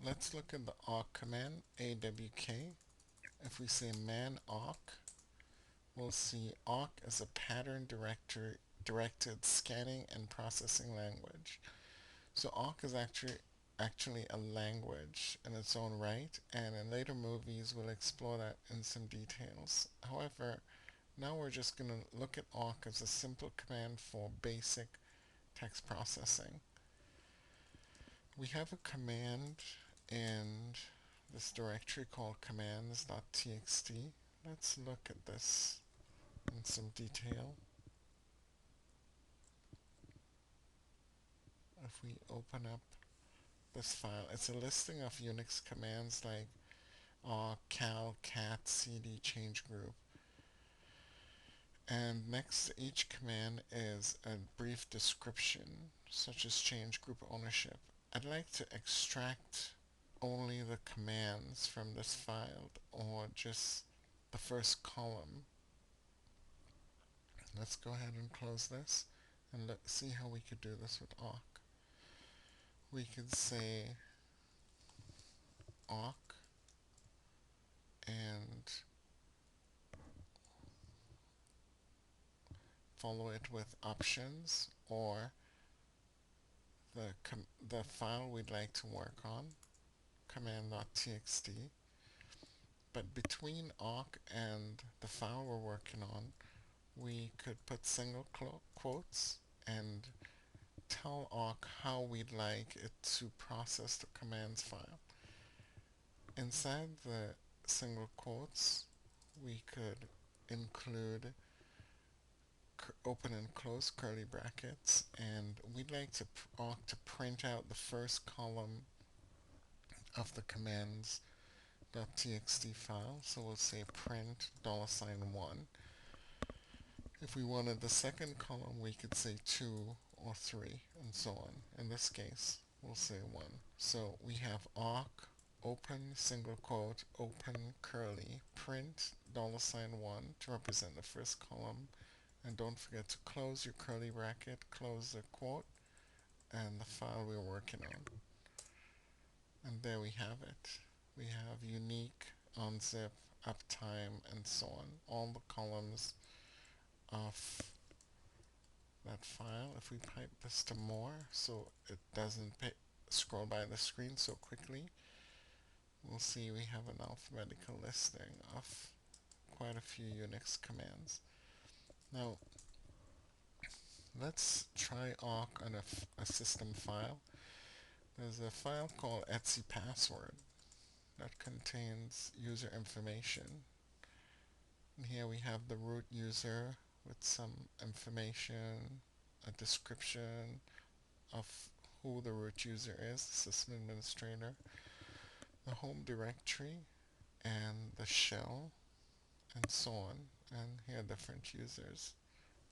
let's look at the awk command, awk. If we say man awk, we'll see awk as a pattern directed scanning and processing language. So awk is actually a language in its own right, and in later movies we'll explore that in some details. However, now we're just going to look at awk as a simple command for basic text processing. We have a command in this directory called commands.txt. Let's look at this in some detail. If we open up this file, it's a listing of Unix commands like cal, cat, cd, change group. And next to each command is a brief description, such as change group ownership. I'd like to extract only the commands from this file, or just the first column. Let's go ahead and close this, and let's see how we could do this with awk. We could say awk and follow it with options, or the file we'd like to work on, command.txt. But between awk and the file we're working on, we could put single quotes and tell awk how we'd like it to process the commands file. Inside the single quotes, we could include open and close curly brackets, and we'd like awk to print out the first column of the commands.txt file. So we'll say print $1. If we wanted the second column, we could say 2 or 3, and so on. In this case, we'll say 1. So we have awk, open, single quote, open, curly, print, $1 to represent the first column, and don't forget to close your curly bracket, close the quote, and the file we're working on. And there we have it. We have unique, unzip, uptime, and so on. All the columns of that file. If we pipe this to more so it doesn't scroll by the screen so quickly, we'll see we have an alphabetical listing of quite a few Unix commands. Now, let's try awk on a system file. There's a file called etcpassword that contains user information. And here we have the root user with some information, a description of who the root user is, the system administrator, the home directory, and the shell, and so on. And here are different users.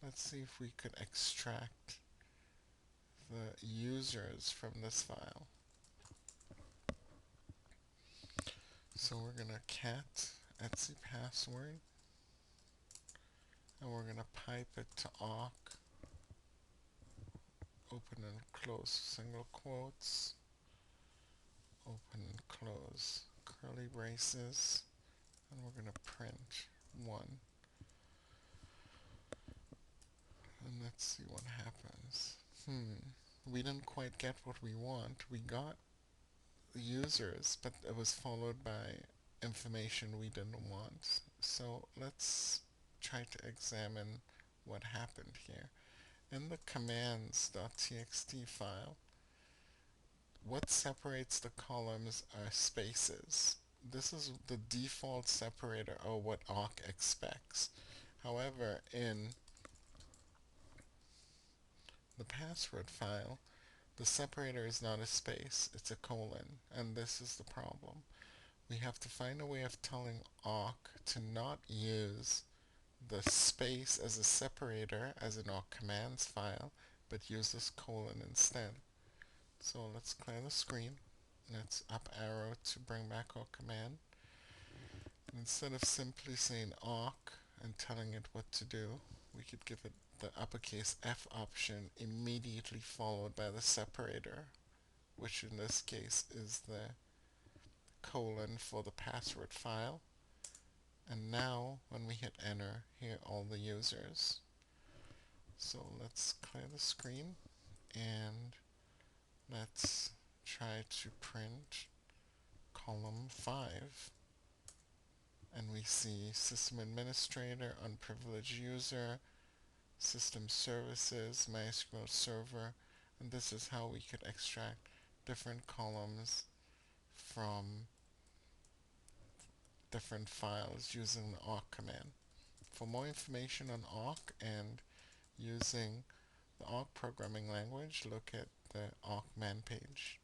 Let's see if we could extract the users from this file. So we're going to cat etcpassword, and we're going to pipe it to awk, open and close single quotes, open and close curly braces, and we're going to print 1. And let's see what happens. We didn't quite get what we want. We got the users, but it was followed by information we didn't want. So let's try to examine what happened here. In the commands.txt file, what separates the columns are spaces. This is the default separator, or what awk expects. However, in the password file, the separator is not a space, it's a colon, and this is the problem. We have to find a way of telling awk to not use the space as a separator as in awk commands file, but use this colon instead. So let's clear the screen. Let's up arrow to bring back our command. And instead of simply saying awk and telling it what to do, we could give it the uppercase F option immediately followed by the separator, which in this case is the colon for the password file. And now when we hit enter, here are all the users. So let's clear the screen and let's try to print column 5. And we see system administrator, unprivileged user, system services, MySQL server, and this is how we could extract different columns from different files using the awk command. For more information on awk and using the awk programming language, look at the awk man page.